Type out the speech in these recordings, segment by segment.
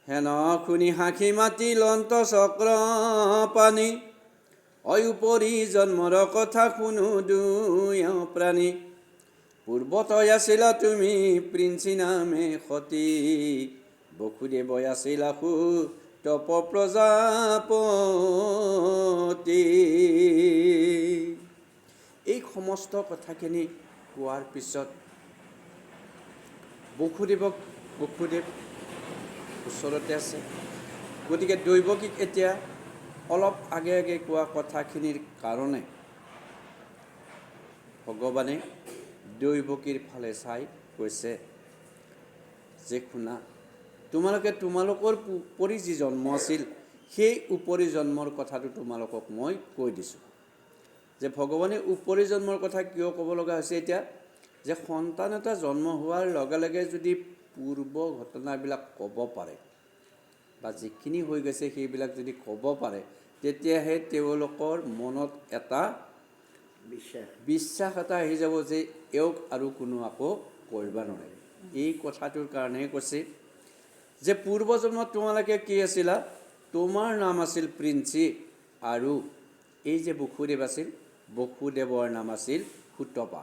হেন শুনি হাঁহি মাতি লন্ত চক্ৰ পানী অয়ুপৰি জন্মৰ কথা শুনো দুই প্ৰাণী পূৰ্বতই আছিলা তুমি প্ৰিন্সি নামে সতী বসুদেৱ আছিলা তপ প্ৰজাপতি। এই সমস্ত কথাখিনি কোৱাৰ পিছত বসুদেৱ ওচৰতে আছে। গতিকে দৈৱকীক এতিয়া অলপ আগে আগে কোৱা কথাখিনিৰ কাৰণে ভগৱানে দৈৱকীৰ ফালে চাই কৈছে যে শুনা, তোমালোকৰ উপৰি যি জন্ম আছিল সেই উপৰি জন্মৰ কথাটো তোমালোকক মই কৈ দিছোঁ। যে ভগৱানে উপৰি জন্মৰ কথা কিয় ক'ব লগা হৈছে এতিয়া, যে সন্তান এটা জন্ম হোৱাৰ লগে লগে যদি পূৰ্ব ঘটনাবিলাক ক'ব পাৰে বা যিখিনি হৈ গৈছে সেইবিলাক যদি ক'ব পাৰে, তেতিয়াহে তেওঁলোকৰ মনত এটা বিশ্বাস এটা আহি যাব যে এওঁক আৰু কোনো আকৌ কৰিব নোৱাৰে। এই কথাটোৰ কাৰণেহে কৈছে যে পূৰ্বজন্মত তোমালোকে কি আছিলা, তোমাৰ নাম আছিল প্ৰিন্সি, আৰু এই যে বসুদেৱ আছিল, বসুদেৱৰ নাম আছিল সুতপা।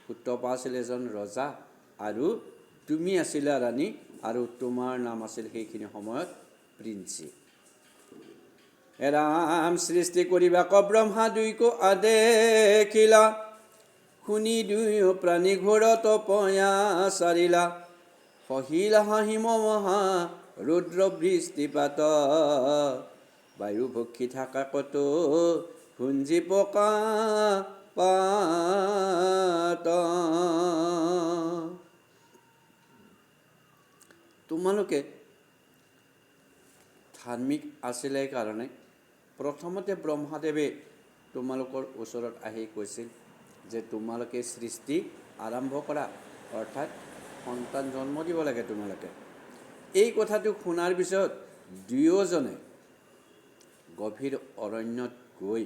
সুতপা আছিল এজন ৰজা আৰু তুমি আছিলা ৰাণী, আৰু তোমাৰ নাম আছিল সেইখিনি সময়ত প্ৰিন্সি। ৰাম সৃষ্টি কৰিবা ক ব্ৰহ্মা দুইকো আদেখিলা, শুনি দুই প্ৰাণী ঘোৰ তপয়া চাৰিলা, সহিলা হাঁহিম মহা ৰুদ্ৰ বৃষ্টিপাত, বায়ু ভক্ষী থাকা কত ভুঞ্জি পকা পাত। তোমালোকে ধাৰ্মিক আছিলে কাৰণে প্ৰথমতে ব্ৰহ্মাদেৱে তোমালোকৰ ওচৰত আহি কৈছিল যে তোমালোকে সৃষ্টি আৰম্ভ কৰা, অৰ্থাৎ সন্তান জন্ম দিব লাগে তোমালোকে। এই কথাটো শুনাৰ পিছত দুয়োজনে গভীৰ অৰণ্যত গৈ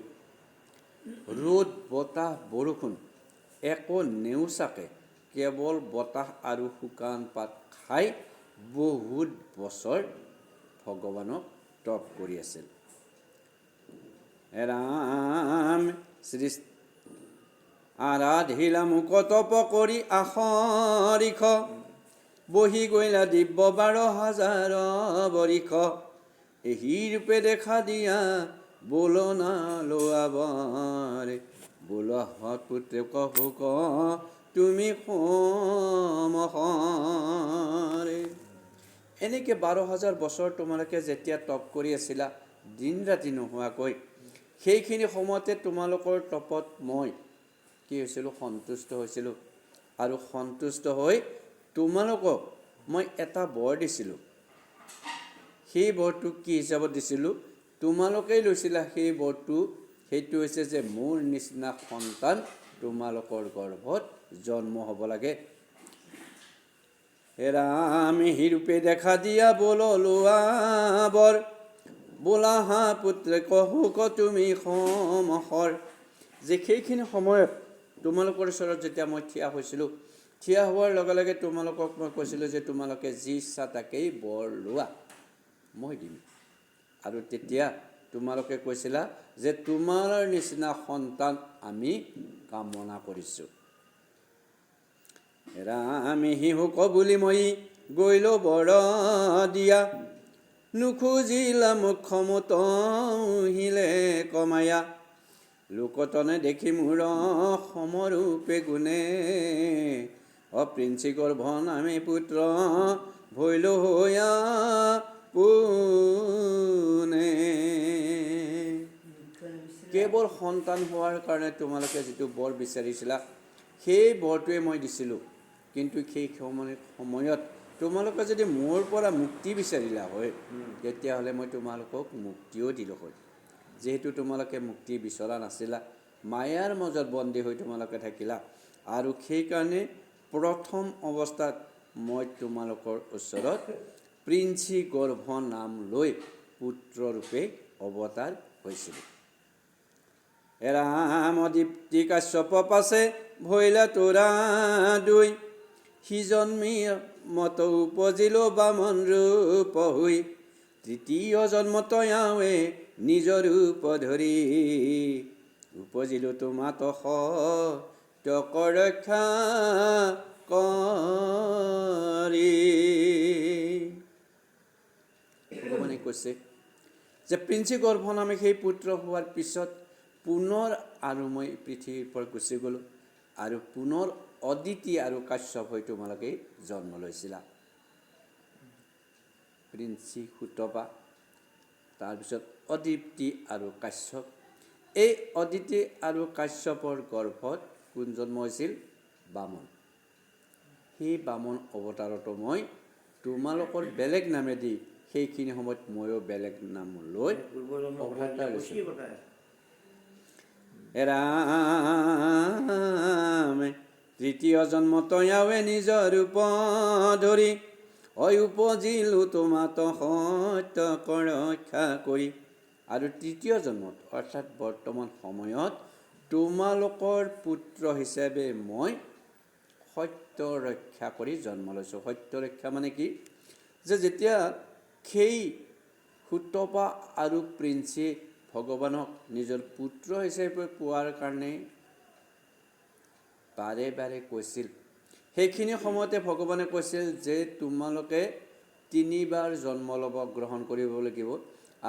ৰ'দ বতাহ বৰষুণ একো নেওচাকে কেৱল বতাহ আৰু শুকান পাত খাই বহুত বছৰ ভগৱানক তপ কৰি আছিল। ৰাম সৃষ্টি আৰাধিলা মুক তপ কৰি আশৰিষ, বহি গৈলা দিব্য 12,000 বৰিষ, এই ৰূপে দেখা দিয়া বোলনা লোৱাবৰ, বোলহত পুত্ৰে কহু ক তুমি সমহৰে। এনেকৈ 12,000 বছৰ তোমালোকে যেতিয়া তপ কৰি আছিলা দিন ৰাতি নোহোৱাকৈ, সেইখিনি সময়তে তোমালোকৰ তপত মই কি হৈছিলোঁ, সন্তুষ্ট হৈছিলোঁ। আৰু সন্তুষ্ট হৈ তোমালোকক মই এটা বৰ দিছিলোঁ। সেই বৰটো কি হিচাপত দিছিলোঁ, তোমালোকেই লৈছিলা সেই বৰটো, সেইটো হৈছে যে মোৰ নিচিনা সন্তান তোমালোকৰ গৰ্ভত জন্ম হ'ব লাগে। ৰাম সেই ৰূপে দেখা দিয়া বোল লোৱা বৰ, বোলা হা পুত্ৰে কহু ক তুমি সমহৰ। যে সেইখিনি সময়ত তোমালোকৰ ওচৰত যেতিয়া মই থিয় হৈছিলোঁ, থিয় হোৱাৰ লগে লগে তোমালোকক মই কৈছিলোঁ যে তোমালোকে যি ইচ্ছা তাকেই বৰ লোৱা, মই দিম। আৰু তেতিয়া তোমালোকে কৈছিলা যে তোমাৰ নিচিনা সন্তান আমি কামনা কৰিছোঁ। ৰামে সিহুক বুলি মই গৈলো বৰ দিয়া, নুখুজিলা মুখ্যমত হিলে কমায়া, লোকতনে দেখি মোৰ সমৰূপে গুণে, অপ্ৰিন্সি গৰ্ভ নামে পুত্ৰ ভৈলো হৈয়া পোনে। কেৱল সন্তান হোৱাৰ কাৰণে তোমালোকে যিটো বৰ বিচাৰিছিলা সেই বৰটোৱে মই দিছিলোঁ, কিন্তু সেই সময়ত তোমালোকে যদি মোৰ পৰা মুক্তি বিচাৰিলা হয়, তেতিয়াহ'লে মই তোমালোকক মুক্তিও দিলোঁ হয়। যিহেতু তোমালোকে মুক্তি বিচৰা নাছিলা, মায়াৰ মাজত বন্দী হৈ তোমালোকে থাকিলা, আৰু সেইকাৰণে প্ৰথম অৱস্থাত মই তোমালোকৰ ওচৰত প্ৰিন্সি গৰ্ভ নাম লৈ পুত্ৰৰূপে অৱতাৰ হৈছিলোঁ। ৰাম দীপ্তি কাশ্যপ পাছে ভৈলা তোৰা দুই, সি জন্মি জন্মত উপজিলো বামন ৰূপ হৈ তৃতীয় জন্মত আৱে নিজ ৰূপ ধৰি উপজিলো তোমাত সতক ৰক্ষা কৰি। ভগৱানে কৈছে যে প্ৰিন্সি গৰ্ভ নামে সেই পুত্ৰ হোৱাৰ পিছত পুনৰ আৰু মই পৃথিৱীৰ পৰা গুচি গ'লোঁ আৰু পুনৰ অদিতি আৰু কাশ্যপ হৈ তোমালোকে জন্ম লৈছিলা। প্ৰিন্সি সুতপা, তাৰপিছত অদিতি আৰু কাশ্যপ। এই অদিতি আৰু কাশ্যপৰ গৰ্ভত কোন জন্ম হৈছিল? বামন। সেই বামন অৱতাৰতো মই তোমালোকৰ বেলেগ নামেদি সেইখিনি সময়ত ময়ো বেলেগ নাম লৈ অৱতাৰ লৈছোঁ। ৰামে তৃতীয় জন্মত আৱে নিজ ৰূপ ধৰি উপজিলো তোমাত সত্যক ৰক্ষা কৰি। আৰু তৃতীয় জন্মত অৰ্থাৎ বৰ্তমান সময়ত তোমালোকৰ পুত্ৰ হিচাপে মই সত্য ৰক্ষা কৰি জন্ম লৈছোঁ। সত্য ৰক্ষা মানে কি? যে যেতিয়া সেই সুতপা আৰু প্ৰিন্সি ভগৱানক নিজৰ পুত্ৰ হিচাপে পোৱাৰ কাৰণে বাৰে বাৰে কৈছিল, সেইখিনি সময়তে ভগৱানে কৈছিল যে তোমালোকে 3 বাৰ জন্ম ল'ব গ্ৰহণ কৰিব লাগিব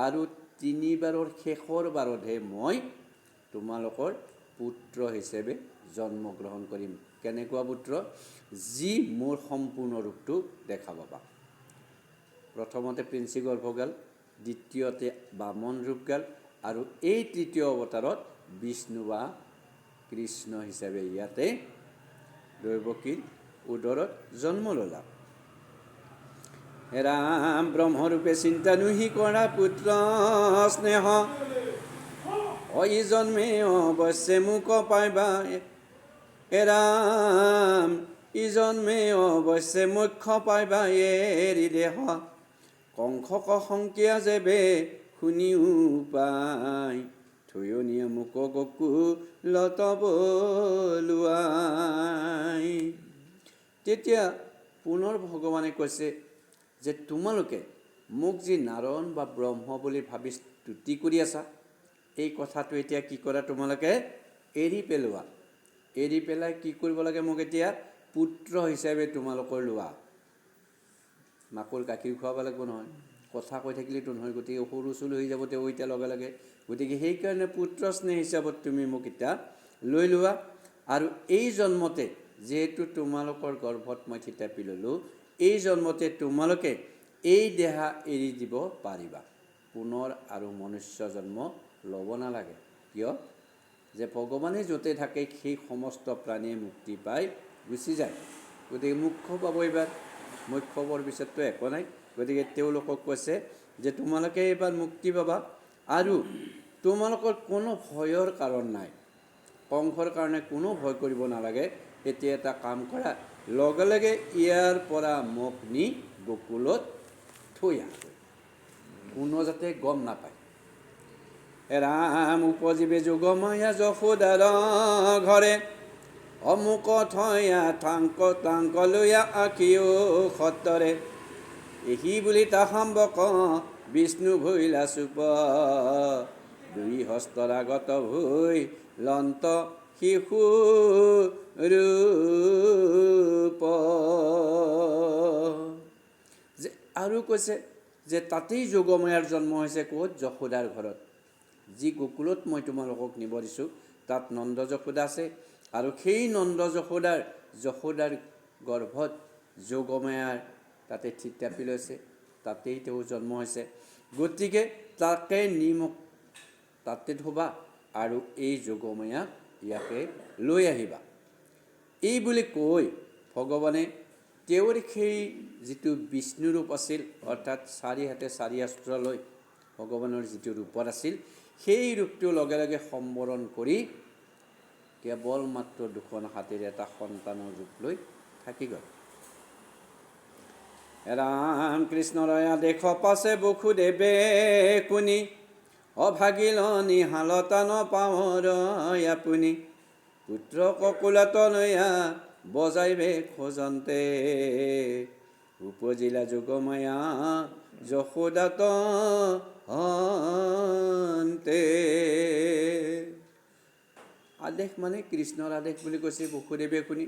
আৰু 3 বাৰৰ শেষৰ বাৰতহে মই তোমালোকৰ পুত্ৰ হিচাপে জন্ম গ্ৰহণ কৰিম। কেনেকুৱা পুত্ৰ? যি মোৰ সম্পূৰ্ণ ৰূপটো দেখা পাবা। প্ৰথমতে প্ৰিন্সি গৰ্ভ গাল, দ্বিতীয়তে বামন ৰূপ গাল আৰু এই তৃতীয় অৱতাৰত বিষ্ণু বা কৃষ্ণ হিচাপে ইয়াতে দৈৱকীৰ উদৰত জন্ম ল'লা। ৰাম ব্ৰহ্মৰূপে চিন্তা নুহি কৰা পুত্ৰ স্নেহ ই জন্মে অৱশ্যে মোক পাইবা। ৰাম ই জন্মে অৱশ্যে মুখ্য পাইবা এৰি দেহ কংসক সংকীয়া যেবে শুনিও পাই থয়নীয় মোক গকুলত বলোৱাই। তেতিয়া পুনৰ ভগৱানে কৈছে যে তোমালোকে মোক যি নাৰায়ণ বা ব্ৰহ্ম বুলি ভাবি স্তুতি কৰি আছা, এই কথাটো এতিয়া কি কৰা? তোমালোকে এৰি পেলোৱা। এৰি পেলাই কি কৰিব লাগে? মোক এতিয়া পুত্ৰ হিচাপে তোমালোকৰ লোৱা। মাকৰ গাখীৰ খুৱাব লাগিব নহয়, কথা কৈ থাকিলেতো নহয়, গতিকে সৰু চুল হৈ যাব তেওঁ এতিয়া লগে লগে। গতিকে সেইকাৰণে পুত্ৰ স্নেহ হিচাপত তুমি মোক এতিয়া লৈ লোৱা। আৰু এই জন্মতে যিহেতু তোমালোকৰ গৰ্ভত মই থিতাপি ল'লোঁ, এই জন্মতে তোমালোকে এই দেহা এৰি দিব পাৰিবা। পুনৰ আৰু মনুষ্য জন্ম ল'ব নালাগে। কিয়? যে ভগৱানে য'তে থাকে সেই সমস্ত প্ৰাণীয়ে মুক্তি পাই গুচি যায়। গতিকে মুখ্য পাব এইবাৰ, মুখ্য পোৱাৰ পিছততো একো নাই। গতিকে তেওঁলোকক কৈছে যে তোমালোকে এইবাৰ মুক্তি পাবা আৰু তোমালোকৰ কোনো ভয়ৰ কাৰণ নাই। কংসৰ কাৰণে কোনো ভয় কৰিব নালাগে। এতিয়া এটা কাম কৰা, লগে লগে ইয়াৰ পৰা মোক নি গকুলত থৈ আহ, কোনো যাতে গম নাপায়। ৰাম উপজীৱে যোগমায়া যশোদাৰ ঘৰে অমুক থয়া টাংক লৈয়া আঁকিও সত্তৰে এহি বুলি তাহাম্বক বিষ্ণু ভৈলা চুপ 2 হস্তৰাগত ভৈ লন্ত শিশু ৰূপ। যে আৰু কৈছে যে তাতেই যোগমায়াৰ জন্ম হৈছে ক'ত? যশোদাৰ ঘৰত। যি গকুলত মই তোমালোকক নিব দিছোঁ তাত নন্দ যশোদা আছে আৰু সেই নন্দ যশোদাৰ গৰ্ভত যোগমায়াৰ তাতে থিতাপি লৈছে, তাতেই তেওঁ জন্ম হৈছে। গতিকে তাকে নি মোক তাতে থ'বা আৰু এই যোগমায়াক ইয়াকে লৈ আহিবা। এই বুলি কৈ ভগৱানে তেওঁৰ সেই যিটো বিষ্ণু ৰূপ আছিল, অৰ্থাৎ 4 হাতে 4 অস্ত্ৰ লৈ ভগৱানৰ যিটো ৰূপত আছিল, সেই ৰূপটো লগে লগে সম্বৰণ কৰি কেৱল মাত্ৰ 2খন হাতেৰে এটা সন্তানৰ ৰূপ লৈ থাকি গ'ল। ৰাম কৃষ্ণৰয়া দেখ পাছে বসুদেৱে কুনি অভাগিল নিহালতা নপাৱৰ আপুনি পুত্ৰ ককুলত নয়া বজাইবে খোজন্তে উপজিলা যোগমায়া যশোদাত হন্তে। আদেশ মানে কৃষ্ণৰ আদেশ বুলি কৈছে বসুদেৱে শুনি।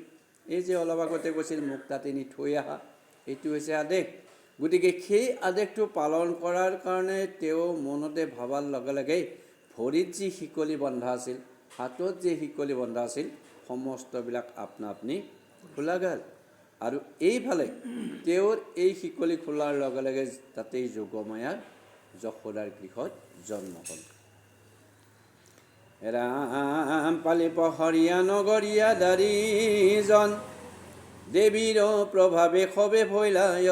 এই যে অলপ আগতে কৈছিল মোক তাতে নি থৈ আহা, এইটো হৈছে আদেশ। গতিকে সেই আদেশটো পালন কৰাৰ কাৰণে তেওঁ মনতে ভাবাৰ লগে লগেই ভৰিত যি শিকলি বন্ধা আছিল, হাতত যি শিকলি বন্ধা আছিল, সমস্তবিলাক আপনা আপুনি খোলা গ'ল। আৰু এইফালে তেওঁৰ এই শিকলি খোলাৰ লগে লগে তাতেই যোগমায়াৰ যশোদাৰ গৃহত জন্ম হ'ল। ৰাম পালি পহৰীয়া নগৰীয়া দাৰিজন, দেৱীৰ প্ৰভাৱে সবে ভৈলায়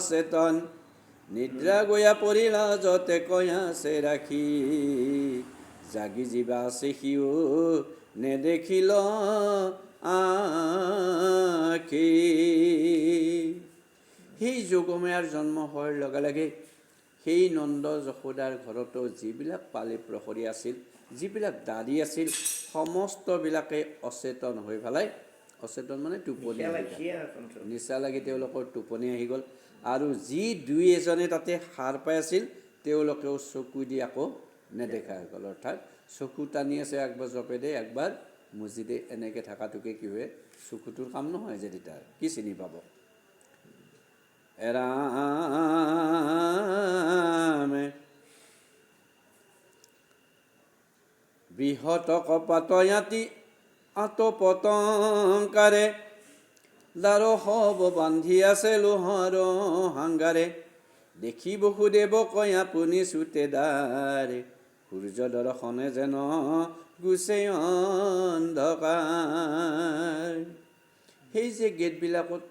চেতন। নিদ্ৰা গয়া পৰিলা যতে কয়াছে ৰাখি, জাগি যিবা আছে সিও নেদেখিল আখি। সেই যোগমায়াৰ জন্ম হোৱাৰ লগে লগে সেই নন্দ যশোদাৰ ঘৰতো যিবিলাক পালি প্ৰহৰী আছিল, যিবিলাক দাদী আছিল, সমস্তবিলাকে অচেতন হৈ পেলাই, অচেতন মানে টোপনি নিচা লাগি তেওঁলোকৰ টোপনি আহি গ'ল। আৰু যি দুই এজনে তাতে সাৰ পাই আছিল, তেওঁলোকেও চকু দি আকৌ নেদেখা হৈ গ'ল। অৰ্থাৎ চকু টানি আছে একবাৰ জপে দে একবাৰ মুজি দে, এনেকৈ থকাটোকে কি হয়, চকুটোৰ কাম নহয় যে তেতিয়া কি চিনি পাব। ৰামে বৃহৎ কপাতয়াতি আতপতংকাৰে, দাৰ সব বান্ধি আছে লোহাৰ হাংগাৰে। দেখি বসুদেৱ কয় আপুনি চুটেদাৰে, সূৰ্য দৰ্শনে যেন গুচে অন্ধকাৰ। সেই যে গেটবিলাকত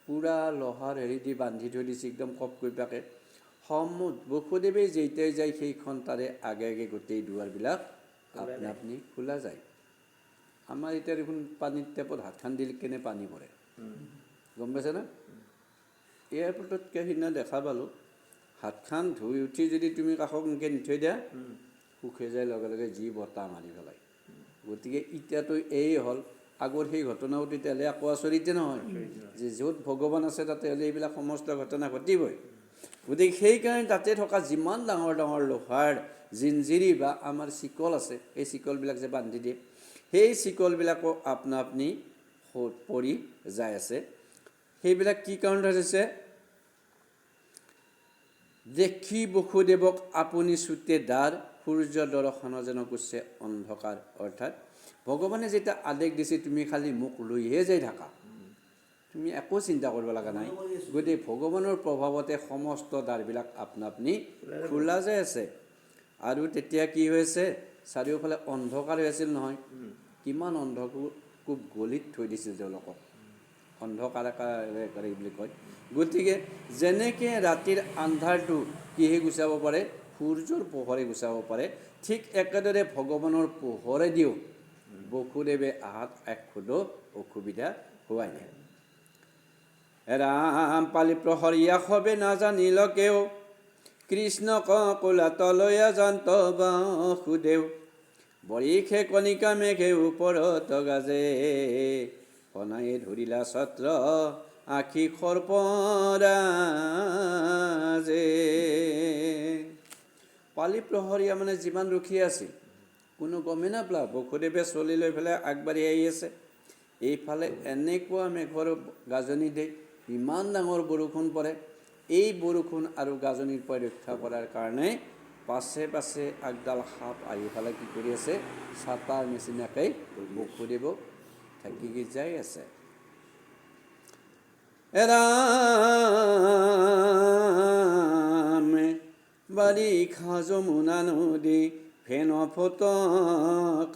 পূৰা লোহাৰ হেৰি দি বান্ধি থৈ দিছে একদম কপকপীয়াকৈ, বসুদেৱে যেতিয়াই যায় সেইখন তাৰে আগে আগে গোটেই দুৱাৰবিলাক আপনা আপুনি খোলা যায়। আমাৰ এতিয়া দেখোন পানীৰ টেপত হাতখন দিলে কেনে পানী পৰে, গম পাইছে না? এয়াৰপৰ্টতকৈ সিদিনা দেখা পালোঁ, হাতখন ধুই উঠি যদি তুমি কাষত এনেকৈ নিথৈ দিয়া, সুখে যায় লগে লগে যি বতাহ মাৰি পেলাই। গতিকে এতিয়াতো এই হ'ল, আগৰ সেই ঘটনাও তেতিয়াহ'লে আকৌ আচৰিতে নহয় যে য'ত ভগৱান আছে তাতে হ'লে এইবিলাক সমস্ত ঘটনা ঘটিবই। গতিকে সেইকাৰণে তাতে থকা যিমান ডাঙৰ ডাঙৰ লোহাৰ জিঞ্জিৰি বা আমাৰ চিকল আছে, এই চিকলবিলাক যে বান্ধি দিয়ে, সেই চিকলবিলাকো আপনা আপুনি পৰি যাই আছে। সেইবিলাক কি কাৰণত হৈছে? দেখি বসুদেৱক আপুনি চুটেদাৰ, সূৰ্য দৰ্শন যেন গুচে অন্ধকাৰ। অৰ্থাৎ ভগৱানে যেতিয়া আদেশ দিছে তুমি খালি মোক লৈহে যাই থাকা, তুমি একো চিন্তা কৰিব লগা নাই। গতিকে ভগৱানৰ প্ৰভাৱতে সমস্ত দ্বাৰবিলাক আপনা আপুনি খোলা যাই আছে। আৰু তেতিয়া কি হৈছে, চাৰিওফালে অন্ধকাৰ হৈ আছিল নহয়, কিমান অন্ধকূপ গলিত থৈ দিছিল তেওঁলোকক, অন্ধকাৰকাৰী বুলি কয়। গতিকে যেনেকৈ ৰাতিৰ আন্ধাৰটো কিহে গুচাব পাৰে, সূৰ্যৰ পোহৰে গুচাব পাৰে, ঠিক একেদৰে ভগৱানৰ পোহৰে দিও বসুদেৱে আহাত এক খুদো অসুবিধা হোৱাই নাই। ৰাম পালি প্ৰহৰীয়া সবে নাজানিল কেও, কৃষ্ণ কলা তলয়া জান্ত বাসুদেৱ। বৰিষে কণিকা মেঘে ওপৰত গাজে, কণায়ে ধৰিলা ছত্ৰ আখি সৰ্পৰাজে। পালি প্ৰহৰীয়া মানে যিমান ৰখি আছিল কোনো গমেই নাপালা, বসুদেৱে চলি লৈ পেলাই আগবাঢ়ি আহি আছে। এইফালে এনেকুৱা মেঘৰ গাজনি দিয়ে, ইমান ডাঙৰ বৰষুণ পৰে। এই বৰষুণ আৰু গাজনিৰ পৰা ৰক্ষা কৰাৰ কাৰণে পাছে পাছে আগডাল সাপ আহি পেলাই কি কৰি আছে, ছাতাৰ নিচিনাকৈ বসুদেৱক থাকি যাই আছে। ৰামে বাৰিষা যমুনা নদী ফেন ফটকাৰ,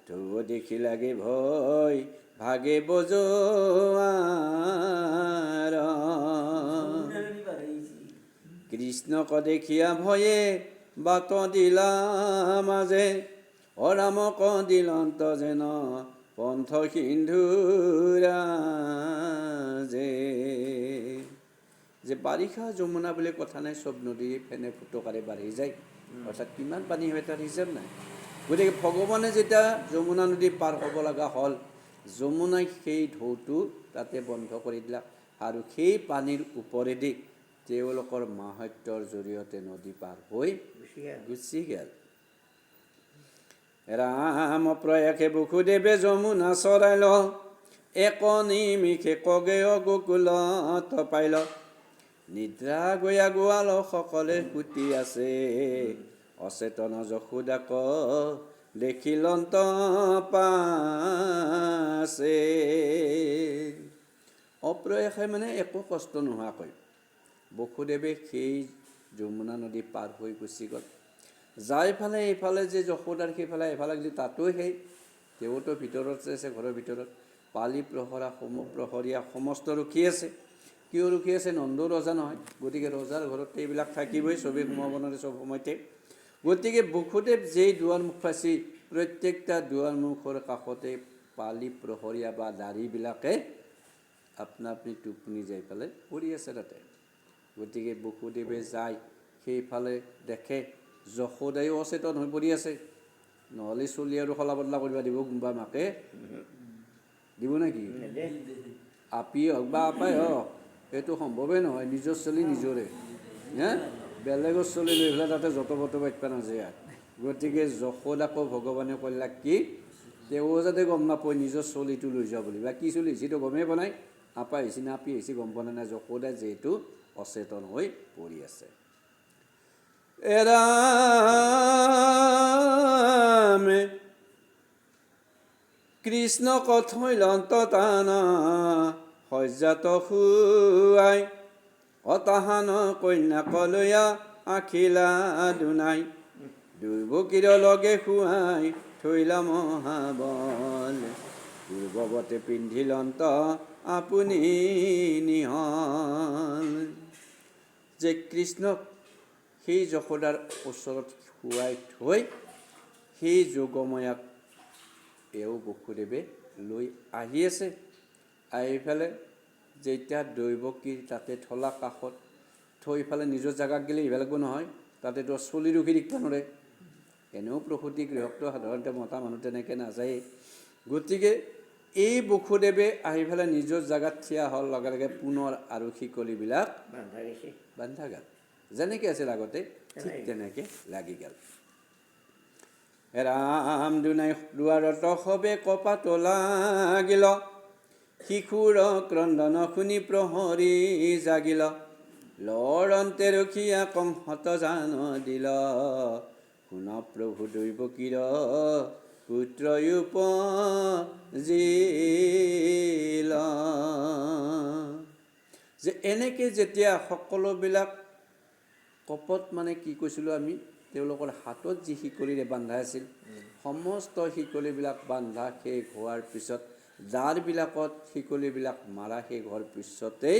তো দেখি লাগে ভয় ভাগে বজোৱাৰ। কৃষ্ণক দেখিয়া ভয়ে বাট দিলা মাজে, অৰামক দিলন্ত যেন পন্থ সিন্ধুৰাজে। যে বাৰিষা যমুনা বুলি কথা নাই, চব নদী ফেনে ফুটকাৰে বাঢ়ি যায়, অৰ্থাৎ কিমান পানী হয় তাৰ হিচাপ নাই। গতিকে ভগৱানে যেতিয়া যমুনা নদী পাৰ হ'ব লগা হ'ল, যমুনাই সেই ঢৌটো তাতে বন্ধ কৰি দিলাক আৰু সেই পানীৰ ওপৰেদি তেওঁলোকৰ মাহাত্যৰ জৰিয়তে নদী পাৰ হৈ গুচি গ'ল। ৰাম প্ৰয়াসে বসুদেৱে যমুনা চৰাইল, এক নিমিষে কগেয় গোকুলত পাইল। নিদ্ৰা গয়া গোৱাল সকলে কুটি আছে, অচেতন যশোদাক দেখিলন্ত পাছে। অপ্ৰয়াসে মানে একো কষ্ট নোহোৱাকৈ বসুদেৱে সেই যমুনা নদী পাৰ হৈ গুচি গ'ল। যাই ফালে এইফালে যে যশোদাৰ সেইফালে এফালে গ'লে তাতো সেই তেওঁতো ভিতৰত আছে, ঘৰৰ ভিতৰত পালি প্ৰহৰীয়া সমস্ত ৰখি আছে। কিয় ৰখি আছে? নন্দ ৰজা নহয়, গতিকে ৰজাৰ ঘৰত এইবিলাক থাকিবই, চবেই সোমাব নোৱাৰে চব সময়তে। গতিকে বসুদেৱ যেই দুৱাৰমুখ পাইছে, প্ৰত্যেকটা দুৱাৰমুখৰ কাষতে পালি প্ৰহৰীয়া বা দাঢ়িবিলাকে আপনা আপনি টোপনি যাই পেলাই পৰি আছে তাতে। গতিকে বসুদেৱে যায়, সেইফালে দেখে যশোদায়ো অচেতন হৈ পৰি আছে। নহ'লে চলি আৰু সলা বদলা কৰিব দিব কোনোবা মাকে? দিব নেকি? আপি হওক বা আপাই হওক, এইটো সম্ভৱেই নহয়। নিজৰ চলি নিজৰে, হে বেলেগৰ চলি লৈ পেলাই তাতে যত বত বাক্য নাযায়। গতিকে যশোদাকো ভগৱানে ক'লাক কি, তেওঁ যাতে গম নাপায় নিজৰ চলিটো লৈ যোৱা বুলি। বা কি চলি হৈছেতো গমেই পোৱা নাই, আপা হৈছে না আপি হৈছে গম পোৱা নাই। যশোদা যিহেতু অচেতন হৈ পৰি আছে। ৰামে কৃষ্ণ কথৈল অন্ততানা, সজ্জাত শুৱাই অতাহান কন্যাক লৈয়া আখিলা দুনাই। দুৰ্বকীৰ লগে শুৱাই থৈলা মহাবল, পূৰ্বৱতে পিন্ধিলন্ত আপুনি নিহল। যে কৃষ্ণক সেই যশোদাৰ ওচৰত শুৱাই থৈ সেই যোগময়াক এওঁ বসুদেৱে লৈ আহি আছে। আহি পেলাই যেতিয়া দৈৱকীৰ তাতে থলা কাষত থৈ পেলাই নিজৰ জেগাত গ'লে আহিব লাগিব নহয়, তাতেতো চলি ৰখি থাকিব নোৱাৰে। এনেও প্ৰসূতি গৃহতো সাধাৰণতে মতা মানুহ তেনেকৈ নাযায়েই। গতিকে এই বসুদেৱে আহি পেলাই নিজৰ জেগাত থিয়া হোৱাৰ লগে লগে পুনৰ আৰু শিকলিবিলাক বান্ধা গ'ল। যেনেকৈ আছিল আগতে ঠিক তেনেকৈ লাগি গ'ল। ৰাম দুনাই দুৱাৰত সবে কপাত লাগিল, শিশুৰ ক্ৰন্দন শুনি প্ৰহৰী জাগিল। লৰন্তে ৰখিয়া কংহত জান দিল, শুন প্ৰভু দৈৱকীৰ পুত্ৰ উপজিল। যে এনেকৈ যেতিয়া সকলোবিলাক কপত মানে কি কৈছিলোঁ আমি, তেওঁলোকৰ হাতত যি শিকলিৰে বান্ধা আছিল, সমস্ত শিকলিবিলাক বান্ধা শেষ হোৱাৰ পিছত জাৰবিলাকত শিকলিবিলাক মাৰা শেষ হোৱাৰ পিছতেই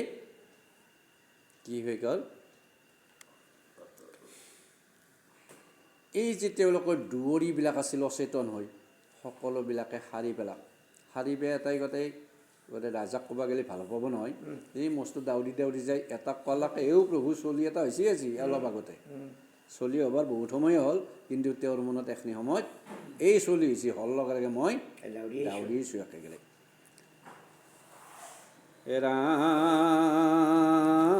কি হৈ গ'ল, এই যে তেওঁলোকৰ দুৱৰীবিলাক আছিল অচেতন হৈ, সকলোবিলাকে সাৰি পেলাক। সাৰি পেলাই এটাই গোটেই ৰাজাক ক'ব গ'লে ভাল পাব নহয়। এই মস্ত দাউৰি দাউৰি যায়, এটাক ক'লাক এও প্ৰভু চলি এটা হৈছে আজি অলপ আগতে। চলি হ'বৰ বহুত সময় হ'ল, কিন্তু তেওঁৰ মনত এখিনি সময়ত এই চলি হৈছে হল লগে লগে মই দাউৰিছোঁ একেবাৰে।